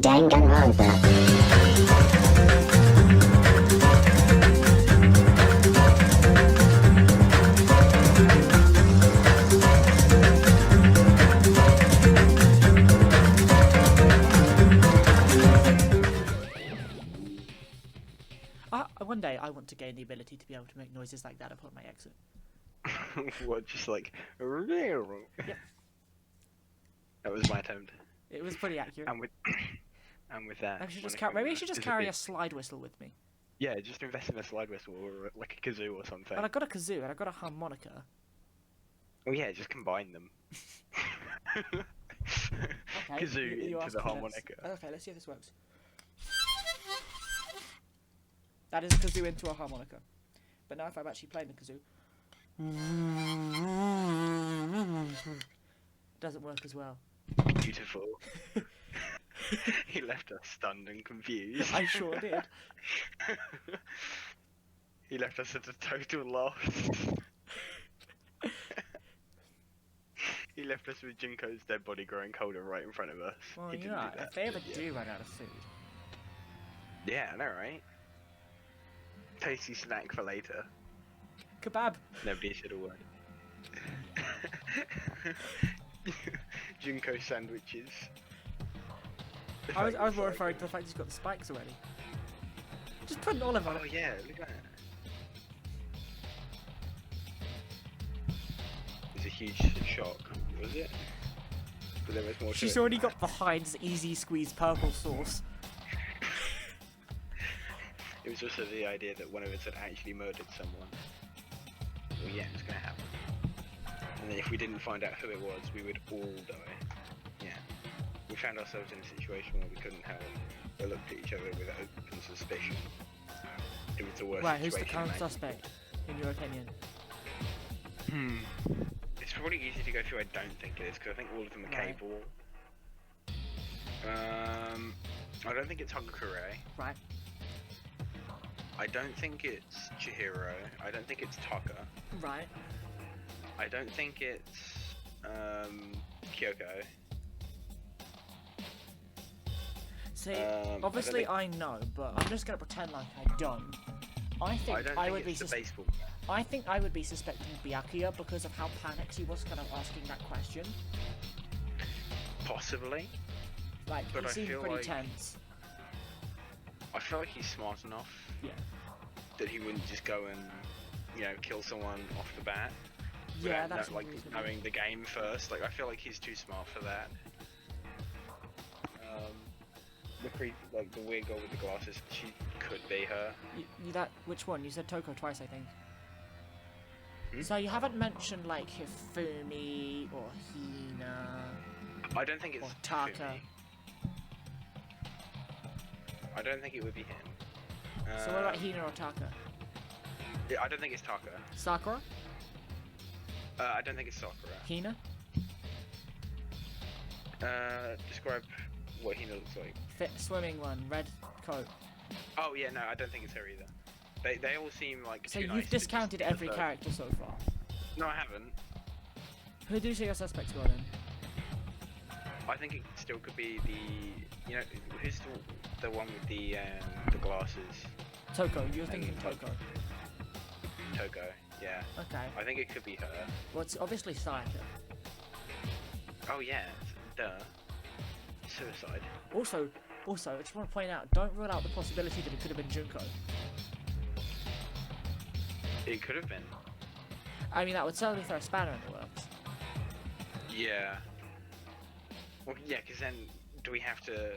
Danganronpa. One day I want to gain the ability to be able to make noises like that upon my exit. What, just like... Yep. That was my attempt. It was pretty accurate. And with that... Maybe I should just carry a slide whistle with me. Yeah, just invest in a slide whistle or like a kazoo or something. But I got a kazoo and I got a harmonica. Oh yeah, just combine them. Okay, Kazoo you into asked the for this. harmonica. Okay, let's see if this works. That is a kazoo into a harmonica. But now if I'm actually playing the kazoo... it doesn't work as well. Beautiful. He left us stunned and confused. I sure did. He left us at a total loss. He left us with Junko's dead body growing colder right in front of us. Well, He you didn't know, do that, if they ever but do run out of food... Yeah, I know, right? Tasty snack for later. Kebab! Nobody said a word. Junko sandwiches. I was more referring to the fact he's got the spikes already. Just put an olive on Oh it. yeah, look at that. It's a huge shock, was it? But there was more to She's it. already got the Heinz Easy Squeeze purple sauce. It was also the idea that one of us had actually murdered someone. Well, yeah, it's gonna happen. And then if we didn't find out who it was, we would all die. Yeah. We found ourselves in a situation where we couldn't help. We looked at each other with open suspicion. It was the worst Right, who's the situation current imaginable. suspect, in your opinion? It's probably easy to go through. I don't think it is, because I think all of them are Right. capable. I don't think it's Hagakure. Right. I don't think it's Chihiro. I don't think it's Taka. Right. I don't think it's Kyoko. See, I obviously don't I know, but I'm just gonna pretend like I don't. I think I don't I think would be it's the baseball. I think I would be suspecting Byakuya because of how panicked he was kind of asking that question. Possibly. Like, But he I seemed feel pretty like- tense. I feel like he's smart enough Yeah. that he wouldn't just go and, kill someone off the bat. Yeah, without that's like reasonable. knowing the game first. Like, I feel like he's too smart for that. The weird girl with the glasses, she could be her. Which one? You said Toko twice, I think. Hmm? So you haven't mentioned like Hifumi or Hina. I don't think it's Or Taka. Fumi. I don't think it would be him. So what about Hina or Taka? Yeah, I don't think it's Taka. Sakura? I don't think it's Sakura. Hina? Describe what Hina looks like. Fit swimming one, red coat. Oh yeah, no, I don't think it's her either. They all seem like So too nice you've to discounted just be every the third. character so far. No, I haven't. Who do you see your suspects were then? I think it still could be who's the one with the glasses? Toko, you're thinking And Toko. Toko, yeah. Okay. I think it could be her. Well, it's obviously Sayaka. Oh yeah, duh. Suicide. Also, I just want to point out, don't rule out the possibility that it could have been Junko. It could have been. I mean, that would certainly throw a spanner in the works. Yeah. Well, yeah, because then do we have to,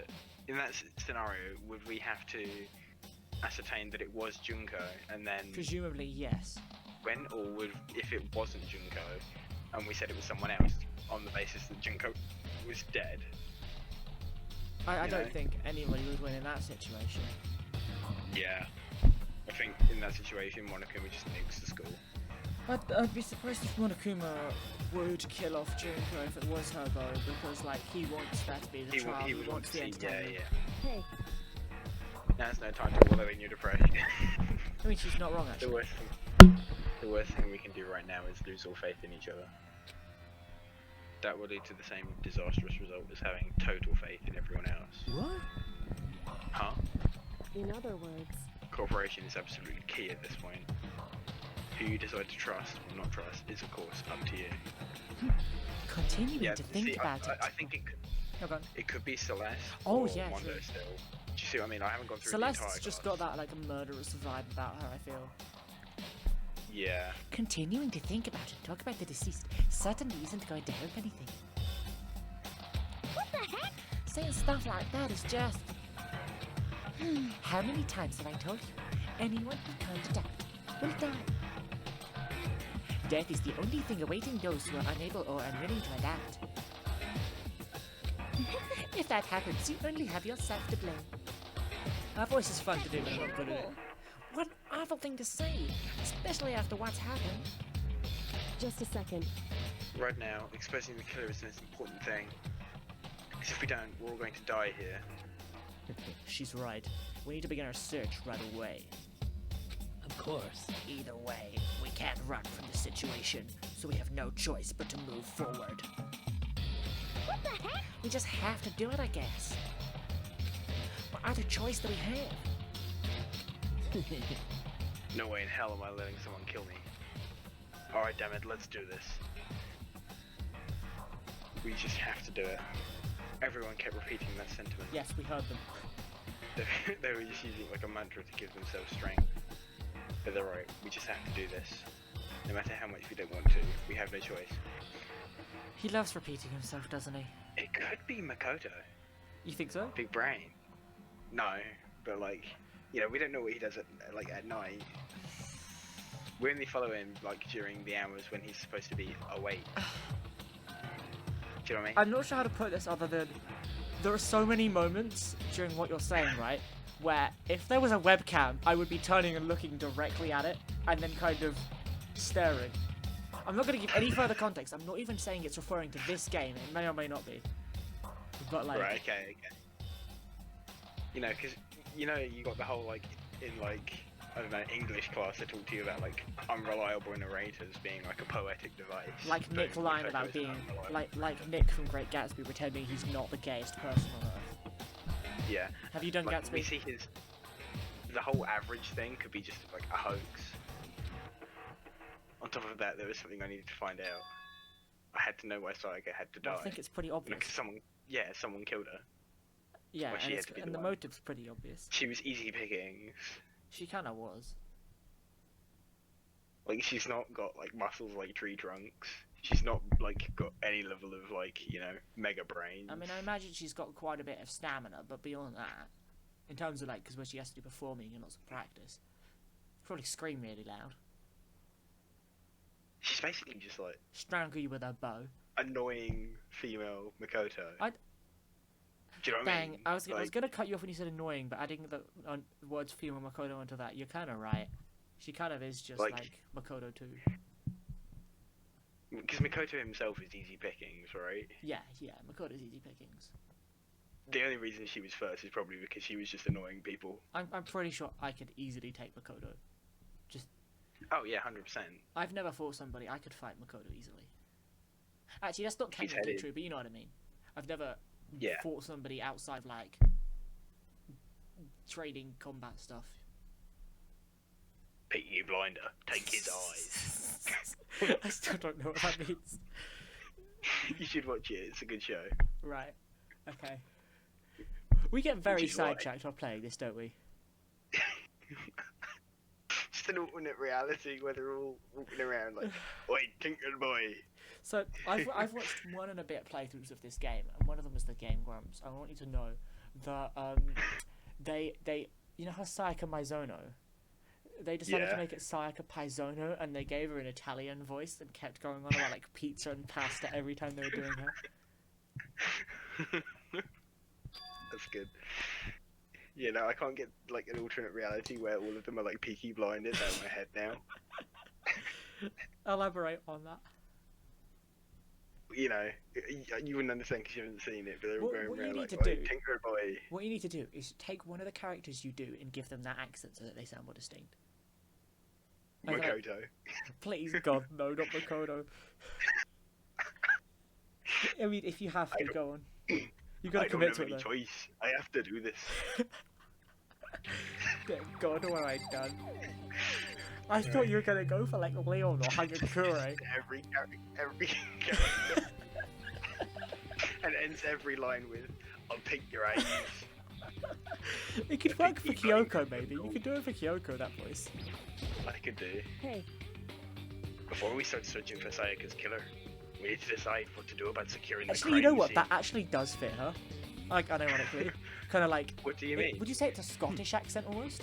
in that scenario, would we have to ascertain that it was Junko and then Presumably, yes. when, or would, if it wasn't Junko and we said it was someone else on the basis that Junko was dead? I You don't know? think anybody would win in that situation. Yeah. I think in that situation, Monokuma just nukes the school. I'd be surprised if Monokuma would kill off Junko if it was her though, because like he wants that to be the trial, he would want wants to the see, entertainment. yeah. Hey. Now's no time to wallow in your depression. I mean, she's not wrong the actually. worst thing we can do right now is lose all faith in each other. That will lead to the same disastrous result as having total faith in everyone else. What? In other words, cooperation is absolutely key at this point. Who you decide to trust or not trust is, of course, up to you. Continuing to think about it. I think it could be Celeste Oh, or yeah, Mondo true. still. Do you see what I mean? I haven't gone through Celeste's the entire just cast. got that like a murderous vibe about her, I feel. Yeah. Continuing to think about it, talk about the deceased, certainly isn't going to help anything. what the heck? Saying stuff like that is just... How many times have I told you? Anyone who can't adapt will die. Death is the only thing awaiting those who are unable or unwilling to adapt. If that happens, you only have yourself to blame. Our voice is fun to do, but I'm not good at it. What an awful thing to say, especially after what's happened. Just a second. Right now, exposing the killer is the most important thing. Because if we don't, we're all going to die here. She's right. We need to begin our search right away. Of course. Either way, we can't run from the situation, so we have no choice but to move forward. What the heck? We just have to do it, I guess. What other choice do we have? No way in hell am I letting someone kill me. Alright, damn it, let's do this. We just have to do it. Everyone kept repeating that sentiment. Yes, we heard them. They were just using like a mantra to give themselves strength. But they're right, we just have to do this. No matter how much we don't want to, we have no choice. He loves repeating himself, doesn't he? It could be Makoto. You think so? Big brain. No, but like, you know, we don't know what he does at night. We only follow him like during the hours when he's supposed to be awake. Do you know what I mean? I'm not sure how to put this other than there are so many moments during what you're saying, right? Where if there was a webcam, I would be turning and looking directly at it and then kind of staring. I'm not going to give any further context. I'm not even saying it's referring to this game. It may or may not be. But like... Right, okay. You know, because, you know, you got the whole, like, in, like, I don't know, English class, they talk to you about, like, unreliable narrators being, like, a poetic device. Like Nick So, lying Makoto about is being... unreliable. Like Nick from Great Gatsby pretending he's not the gayest person on Earth. Yeah. Have you done Like, we Gatsby? see the whole average thing could be just, like, a hoax. On top of that, there was something I needed to find out. I had to know why Sayaka had to die. Well, I think it's pretty obvious. Because someone killed her. Yeah, well, she and, had to be and the the one. motive's pretty obvious. She was easy pickings. She kind of was. Like, she's not got, like, muscles like tree trunks. She's not, like, got any level of, like, you know, mega brains. I mean, I imagine she's got quite a bit of stamina, but beyond that, in terms of, like, because when she has to do performing and lots of practice, probably scream really loud. She's basically just, like, Strangle you with her bow. annoying female Makoto. I'd- Do you know what I Dang, mean? I was Like, going to cut you off when you said annoying, but adding the words female Makoto onto that, you're kind of right. She kind of is just Like- like Makoto too. because Makoto himself is easy pickings, right? Yeah, Makoto's easy pickings. The only reason she was first is probably because she was just annoying people. I'm pretty sure I could easily take Makoto. Oh yeah, 100%. I've never fought somebody I could fight Makoto easily. Actually, that's not He's technically headed. true, but you know what I mean. I've never Yeah. fought somebody outside of, like, trading combat stuff. Peaky Blinder, take his eyes. I still don't know what that means. You should watch it, it's a good show. Right. Okay. We get very Which is why. sidetracked while playing this, don't we? Just an alternate reality where they're all walking around like, "Oi, Tinker Boy." So I've watched one and a bit playthroughs of this game, and one of them was the Game Grumps. I want you to know that they you know how Sayaka Mizono, they decided to Yeah. make it Sayaka Paizono, and they gave her an Italian voice and kept going on about like pizza and pasta every time they were doing her. That's good. You know, I can't get like an alternate reality where all of them are like Peaky Blinders out of my head now. Elaborate on that. You know, you wouldn't understand because you haven't seen it, but they're all What- going what you around need like, to "Oi, do- Tinker Boy." What you need to do is take one of the characters you do and give them that accent so that they sound more distinct. Like- Makoto. Please, God, no, not Makoto. I mean, if you have to, go on. You I gotta don't commit have to any it, though. choice. I have to do this. Dear God, what have I done? I thought you were gonna go for like Leon or Hagakure. Every character. And ends every line with, "I'll take your eyes." It could work for Kyoko, maybe. You could do it for Kyoko, that voice. I could do. Hey, Before we start searching for Sayaka's killer, we need to decide what to do about securing the Actually, you know crime what? scene. That actually does fit her. Like, unironically. Kind of like... What do you mean? Would you say it's a Scottish accent almost?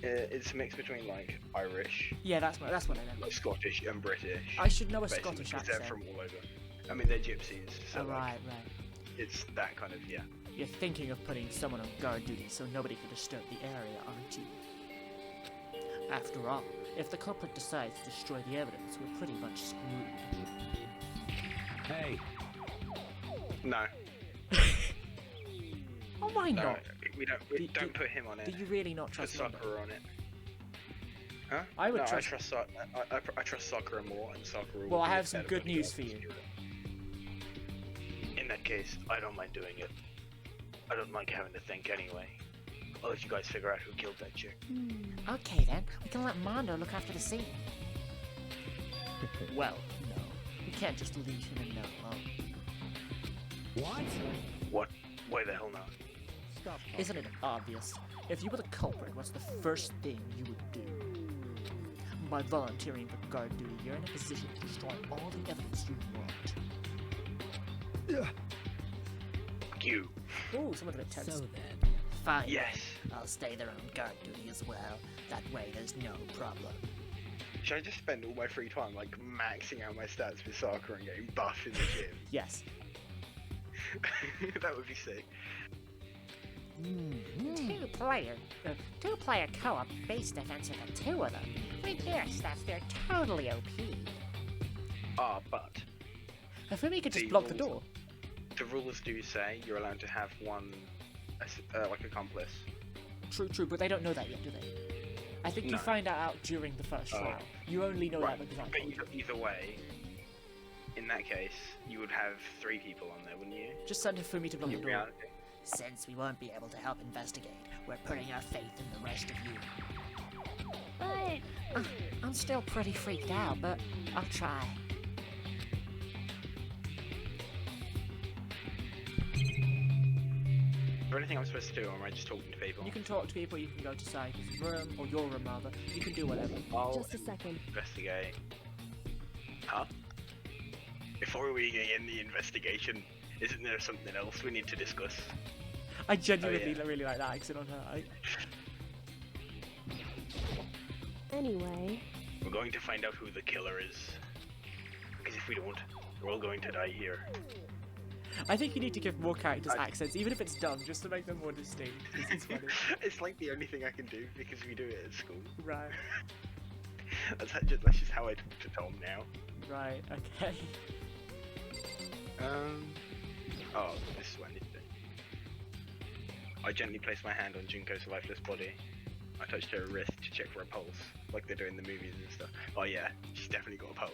It's a mix between like Irish, Yeah, that's what I meant. Scottish, and British. I should know a basically, Scottish 'cause they're accent. from all over. I mean, they're gypsies, so Oh, like, right. it's that kind of, yeah. You're thinking of putting someone on guard duty so nobody can disturb the area, aren't you? After all, if the culprit decides to destroy the evidence, we're pretty much screwed. Hey, No, Oh, why no, not? we don't put him on Do it. you really not Put trust Linda? Sakura on it. Huh? I would no, trust- I trust Sakura more, and Sakura. Well, will I be have some better good than news the for you. others. In that case, I don't mind doing it. I don't like having to think anyway. I'll let you guys figure out who killed that chick. Okay then, we can let Mondo look after the scene. Well, no. We can't just leave him in there alone. what? What? Why the hell not? Stop. Isn't it obvious? If you were the culprit, what's the first thing you would do? By volunteering for guard duty, you're in a position to destroy all the evidence you want. Fuck you. Ooh, someone's a bit tense. So then, Fine. Yes. I'll stay there on guard duty as well. That way there's no problem. Should I just spend all my free time like maxing out my stats with Sakura and getting buff in the gym? Yes. That would be sick. Two-player co-op base defense with the two of them. With their stats, they're totally OP. But Hifumi could just The block the rules- door. the rules do say you're allowed to have one, like accomplice. True, but they don't know that yet, do they? I think you No. find that out during the first Oh. trial. You only know Right, that because I but told you. either way, in that case, you would have 3 people on there, wouldn't you? Just send Hifumi to block the In door. reality. Since we won't be able to help investigate, we're putting our faith in the rest of you. but I'm still pretty freaked out, but I'll try. Is there anything I'm supposed to do, or am I just talking to people? You can talk to people, you can go to Sayaka's room, or your room rather. You can do whatever. I'll just a second. investigate. Huh? Before we begin the investigation, isn't there something else we need to discuss? I genuinely yeah. really like that accent on her. Anyway, We're going to find out who the killer is. Because if we don't, we're all going to die here. I think you need to give more characters accents, even if it's dumb, just to make them more distinct. This is funny. It's like the only thing I can do because we do it at school. Right, That's just how I talk to Tom now. right, okay. Oh, this is what I need to do. I gently placed my hand on Junko's lifeless body. I touched her wrist to check for a pulse, like they do in the movies and stuff. Oh yeah, she's definitely got a pulse.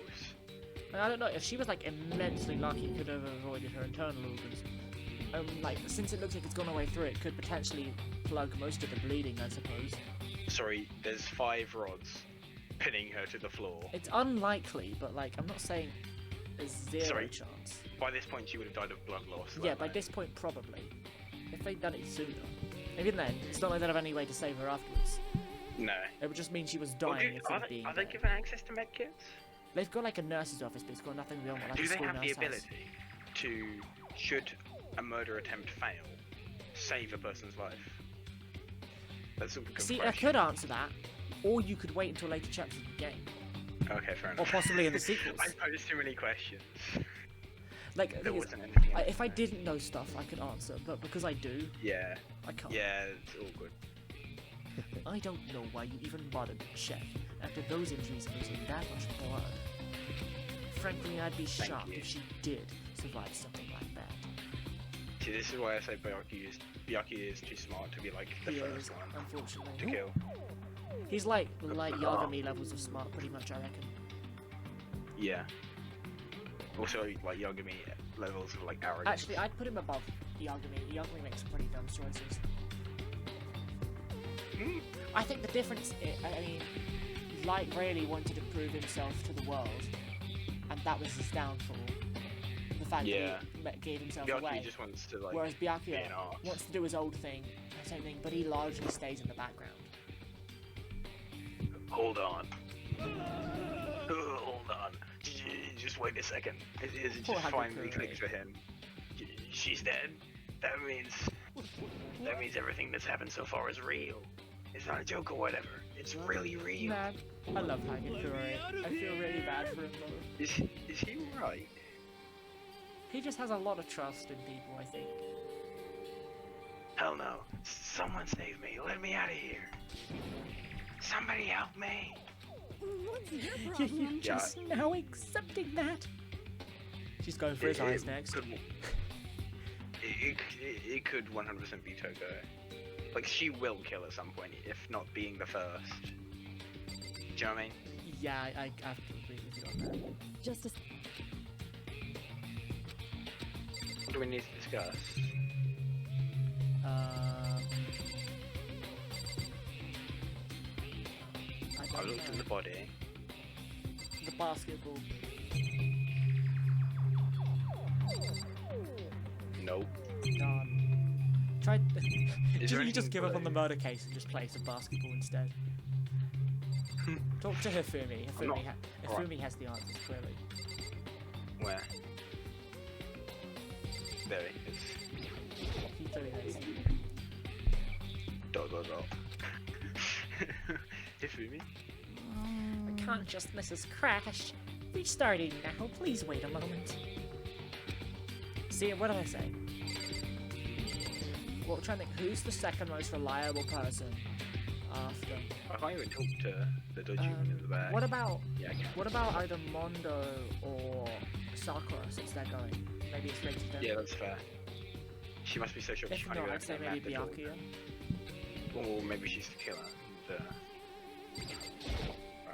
I don't know, if she was like immensely lucky, it could have avoided her internal organs. Like, since it looks like it's gone away through, it could potentially plug most of the bleeding, I suppose. Sorry, there's 5 rods pinning her to the floor. It's unlikely, but like, I'm not saying there's zero Sorry. chance. By this point, she would have died of blood loss. Yeah, wouldn't by they? this point, probably. If they'd done it sooner. Even then, it's not like they'd have any way to save her afterwards. No. It would just mean she was Well, dying instead of being are they dead. given access to medkits? They've got like a nurse's office, but it's got nothing beyond what like Do a they school have the nurse has. ability to, should a murder attempt fail, save a person's life? That's a good See, I question. could answer that, or you could wait until later chapters of the game. Okay, fair Or enough. possibly in the sequels. I posed too many questions. Like, the There thing is, wasn't anything. if I didn't know stuff, I could answer, but because I do, Yeah, I can't. yeah, it's all good. I don't know why you even bothered to check after those injuries and losing that much blood. Frankly, I'd be Thank shocked you. if she did survive something like that. See, this is why I say Byakuya is too smart to be like the He first is, one unfortunately. to kill. He's like Yagami levels of smart, pretty much, I reckon. Yeah. Also, like Yagami levels of like arrogance. Actually, I'd put him above Yagami. Yagami makes some pretty dumb choices. I think the difference, I mean, Light really wanted to prove himself to the world, and that was his downfall. The fact Yeah. that he gave himself Byakuya away. just wants to like. Whereas be Byakuya an arse. wants to do his old thing, same thing, but he largely stays in the background. Hold on. Hold on. Just wait a second. It Poor just finally Hagakure. clicks for him. She's dead. That means everything that's happened so far is real. It's not a joke or whatever. It's really real. Man, I love Hagakure. I feel really bad for him though. Is he right? He just has a lot of trust in people, I think. Hell no. Someone save me. Let me out of here. Somebody help me. What's your You're problem? just now accepting that. She's going for his eyes next. It could 100% be Toko. Like, she will kill at some point, if not being the first. Do you know what I mean? Yeah, I have to agree with you on that. Just a What do we need to discuss? I don't looked at know. the body. The basketball. Nope. Done. Try. Is You there just anything give up on the blue? murder case and just play some basketball instead. Talk to Hifumi. I'm not- Hifumi has the answers clearly. Where? There it is. He clearly knows. Dot. Hifumi? I can't just miss his crash. Restarting now. Please wait a moment. See, what did I say? Well, I'm trying to think, who's the second most reliable person after? I can't even talk to the dodgy one in the back. What about Yeah, I can. what about either Mondo or Sakura since they're going? Maybe it's rated them. Yeah, that's fair. She must be so shocked she If can't not, even I'd say open maybe that door. Byakuya. Or maybe she's the killer.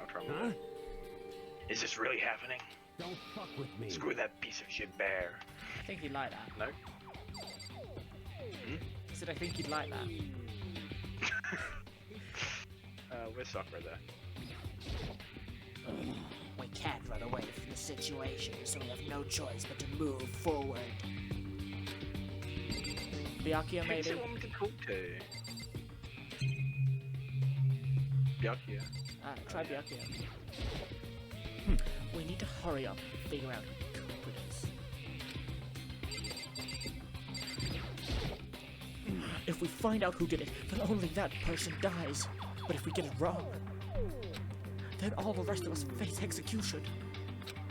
I'll try with Huh? it. Is this really happening? Don't fuck with me. Screw that piece of shit bear. I think he'd like that. No? I said I think he'd like that. Where's Sakura there? We can't run away from the situation, so we have no choice but to move forward. Byakuya Who does maybe. it want me to talk to? Byakuya. Try Byakuya. We need to hurry up and figure out who culprit is. If we find out who did it, then only that person dies. But if we get it wrong, then all the rest of us face execution.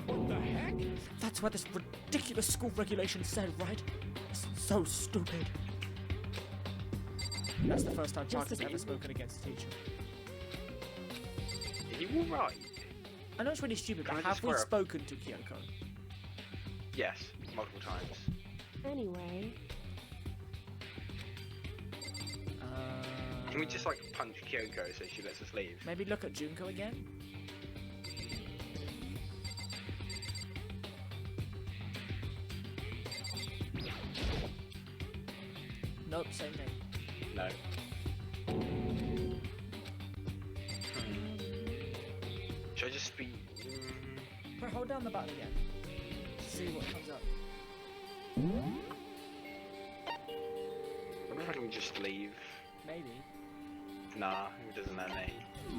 What the heck? That's what this ridiculous school regulation said, right? It's so stupid. That's the first time Chuck has ever spoken against a teacher. Is he alright? I know it's really stupid, Can but I just have we swear- spoken to Kyoko? Yes, multiple times. Anyway, Can we just like punch Kyoko so she lets us leave? Maybe look at Junko again? Nope, same thing. No. Should I just be... Hold down the button again. See what comes up. What if I can just leave? Maybe. Nah, it doesn't let me.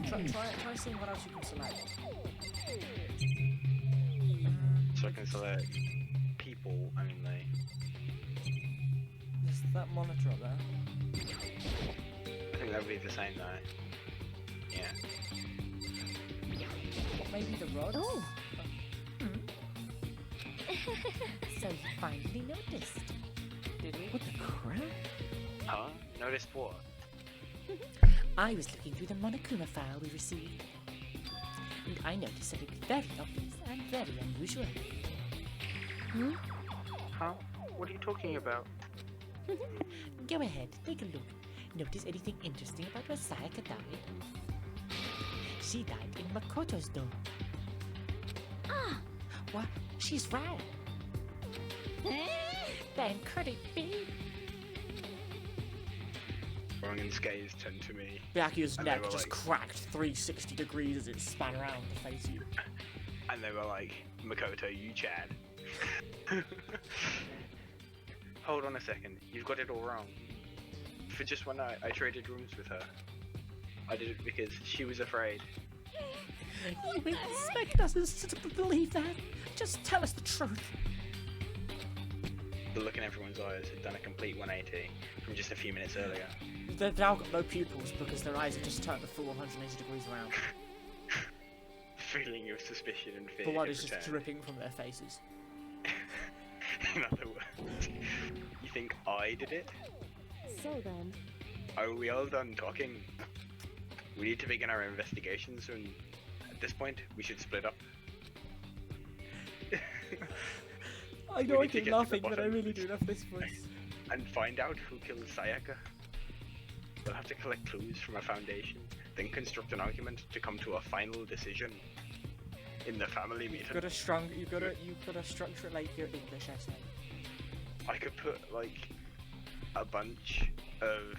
Try seeing what else you can select. So I can select people only. There's that monitor up there. I think that would be the same though. Yeah. Maybe the rods? oh, So you finally noticed. Did we? What the crap? Huh? Noticed what? I was looking through the Monokuma file we received, and I noticed something very obvious and very unusual. Huh? What are you talking about? Go ahead, take a look. Notice anything interesting about where Sayaka died? She died in Makoto's dome. ah, What? She's right. Then could it be? Right. strong and gaze turned to me. Byakuya's And they neck were just like- cracked 360 degrees as it span around to face you. And they were like, Makoto, you Chad. Hold on a second, you've got it all wrong. For just one night, I traded rooms with her. I did it because she was afraid. You expect us to believe that? Just tell us the truth. The look in everyone's eyes had done a complete 180 from just a few minutes earlier. They've now got no pupils because their eyes have just turned the full 180 degrees around. Feeling of suspicion and fear. Blood had is just returned. dripping from their faces. In other words, you think I did it? So then, Are we all done talking? We need to begin our investigations, and at this point, we should split up. I know I keep laughing, but I really do love this voice. And find out who killed Sayaka. We'll have to collect clues from a foundation, then construct an argument to come to a final decision. In the family meeting. You've got to structure it like your English essay. I could put like a bunch of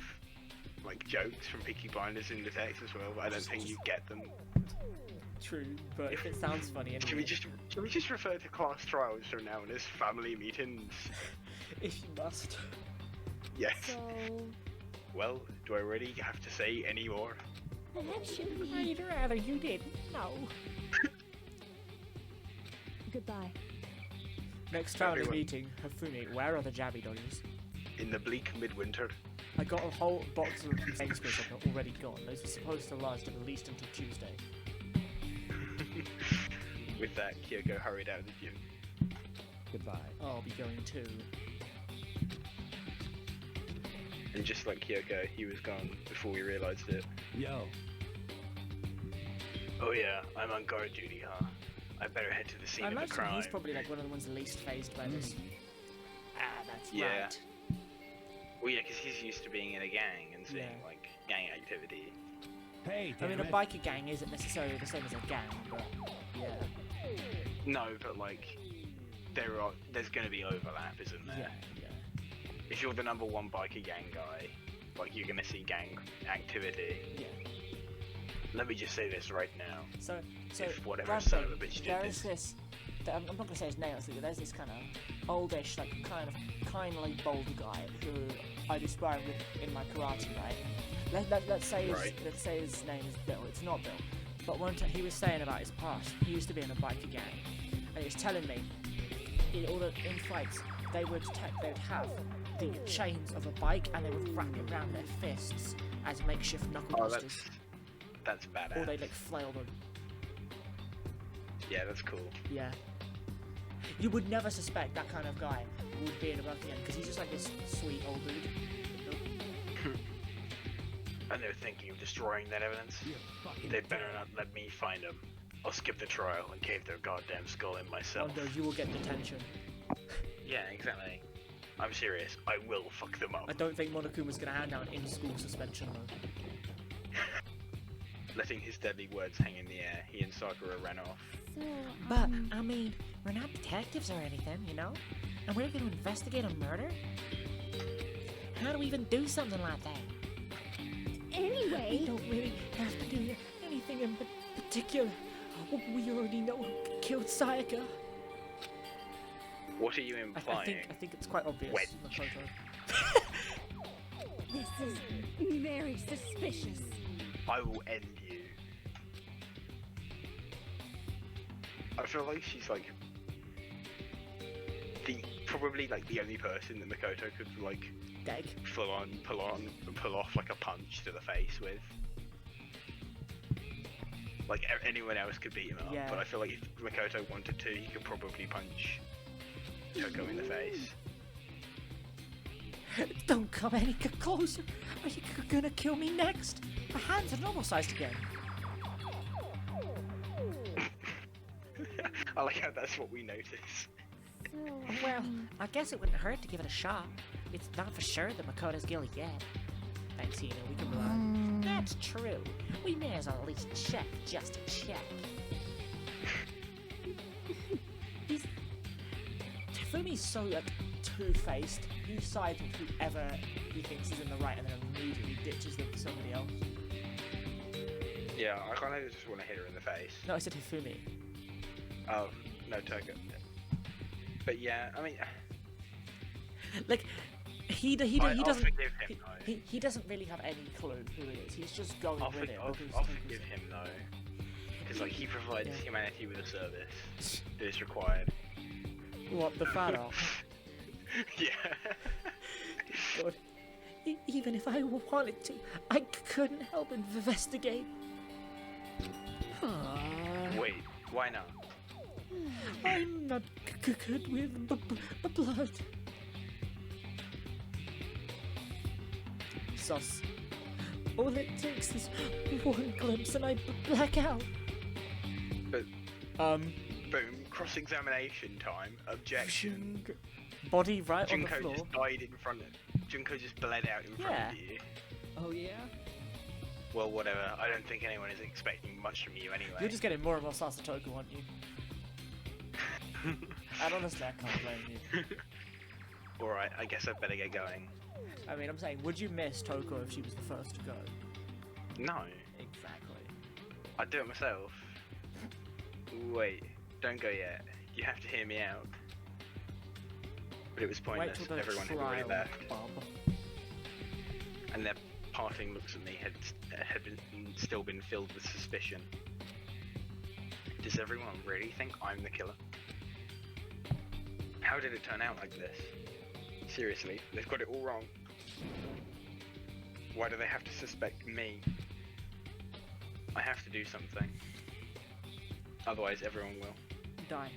like jokes from Peaky Blinders in the text as well, but I don't think you get them. True, but if it sounds funny Should anyway. we just refer to class trials from now on as family meetings? If you must. Yes. so Well, do I really have to say any more? actually, I'd rather you didn't. No. goodbye. Next family Everyone. meeting, Hafumi, where are the Jabby Dodgers? In the bleak midwinter. I got a whole box of Sainsbury's I've already gone. Those were supposed to last at least until Tuesday. With that, Kyoko hurried out of the gym. Goodbye. I'll be going too. And just like Kyoko, he was gone before we realised it. Yo. Oh yeah, I'm on guard duty, huh? I better head to the scene I of the imagine crime. he's probably like one of the ones least phased by this. Ah, that's Yeah. right. Well, yeah, because he's used to being in a gang and seeing Yeah. like gang activity. Hey, I mean, a damn it. biker gang isn't necessarily the same as a gang, but yeah, No, but like there's going to be overlap, isn't there? yeah. If you're the number one biker gang guy, like you're going to see gang activity. Yeah. Let me just say this right now. So If whatever Brad son Pitt, of a bitch did there this- is this. I'm not gonna say his name, but there's this kind of oldish, like kind of kindly bold guy who I do sparring with in my karate, right? Let's say Right. his name is Bill. It's not Bill, but one time he was saying about his past. He used to be in a biker gang, and he was telling me in fights they'd have the chains of a bike and they would wrap it around their fists as makeshift knuckle Oh, dusters, that's badass. or they'd like flail them. Yeah, that's cool. Yeah. You would never suspect that kind of guy would be in a biker gang because he's just like this sweet old dude. And they're thinking of destroying that evidence. You fucking They better not let me find them. I'll skip the trial and cave their goddamn skull in Oh myself. no, you will get detention. Yeah, exactly. I'm serious. I will fuck them up. I don't think Monokuma's gonna hand out an in-school suspension though. Letting his deadly words hang in the air, he and Sakura ran off. So, But, I mean, we're not detectives or anything, you know? And we're going to investigate a murder? How do we even do something like that? We anyway, don't really have to do anything in particular. We already know who killed Sayaka. What are you I implying? think it's quite obvious. Wedge. Makoto. this is very suspicious. I will end you. I feel like she's like probably like the only person that Makoto could like Deg. pull off like a punch to the face with. Like anyone else could beat him up, Yeah. but I feel like if Makoto wanted to, he could probably punch Toko in the face. Don't come any closer. Are you gonna kill me next? My hands are normal sized again. I like how that's what we notice. So, Well, I guess it wouldn't hurt to give it a shot. It's not for sure that Makoto's guilty yet. Thanks, Hina. We can rely. That's true. We may as well at least check just to check. Tafumi's so like two-faced. He sides with whoever he thinks is in the right, and then immediately ditches them for somebody else. Yeah, I kind of just want to hit her in the face. No, I said Hifumi. Oh, no, Toko. But yeah, I mean, Like, he I'll doesn't forgive him though. he doesn't really have any clue who it is. He's just going I'll with it. I'll because forgive him though, because like he provides Yeah. humanity with a service that is required. What, the fan art? Yeah. God. Even if I wanted to, I couldn't help but investigate. Wait, why not? I'm not good with blood. Sus. All it takes is one glimpse and I black out. But Um, boom, cross-examination time. Objection. body right on the Junko floor. just died in front of. Junko just bled out in front Yeah. of you. Oh yeah? Well, whatever. I don't think anyone is expecting much from you anyway. You're just getting more and more sus to Toko, aren't you? And honestly, I can't blame you. Alright, I guess I'd better get going. I mean, I'm saying, would you miss Toko if she was the first to go? No, Exactly. I'd do it myself. Wait, don't go yet. You have to hear me out. But it was Wait pointless. till the Everyone had already trial, left. Bob. And their parting looks at me had still been filled with suspicion. Does everyone really think I'm the killer? How did it turn out like this? Seriously, they've got it all wrong. Why do they have to suspect me? I have to do something. Otherwise everyone will. Die.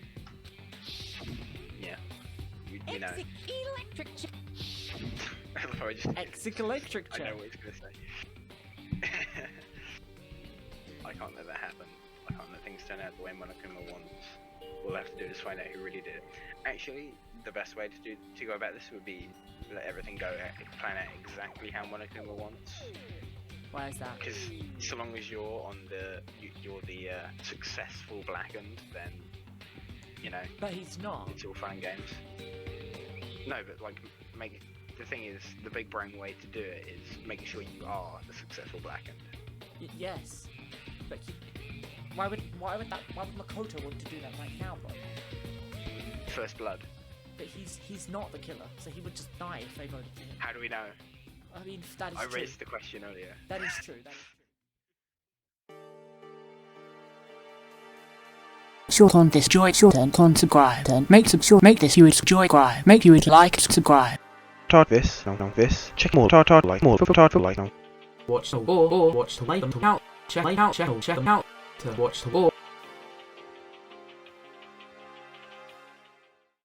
Yeah. You know. Electric chair. I just Exic electric I chair. know what he's gonna say. I can't let that happen. I can't let things turn out the way Monokuma wants. All I have to do is find out who really did it. Actually, the best way to go about this would be let everything go, plan out exactly how Monokuma wants. Why is that? Because so long as you're you're the successful blackened, then you know But he's not. it's all fun and games. No, but like the thing is, the big brain way to do it is making sure you are the successful blackened. Yes. But why would Makoto want to do that right now, bro? First blood. But he's not the killer, so he would just die if they voted for him. How do we know? I mean, that is I true. raised the question earlier. That is true. That is true. Short on this joy, short and on subscribe, and make this you would joy cry, make you would like subscribe. Tart this, no, this. Check more, tart like more, tart like no. Watch the or watch the way them out. Check them out to watch the war.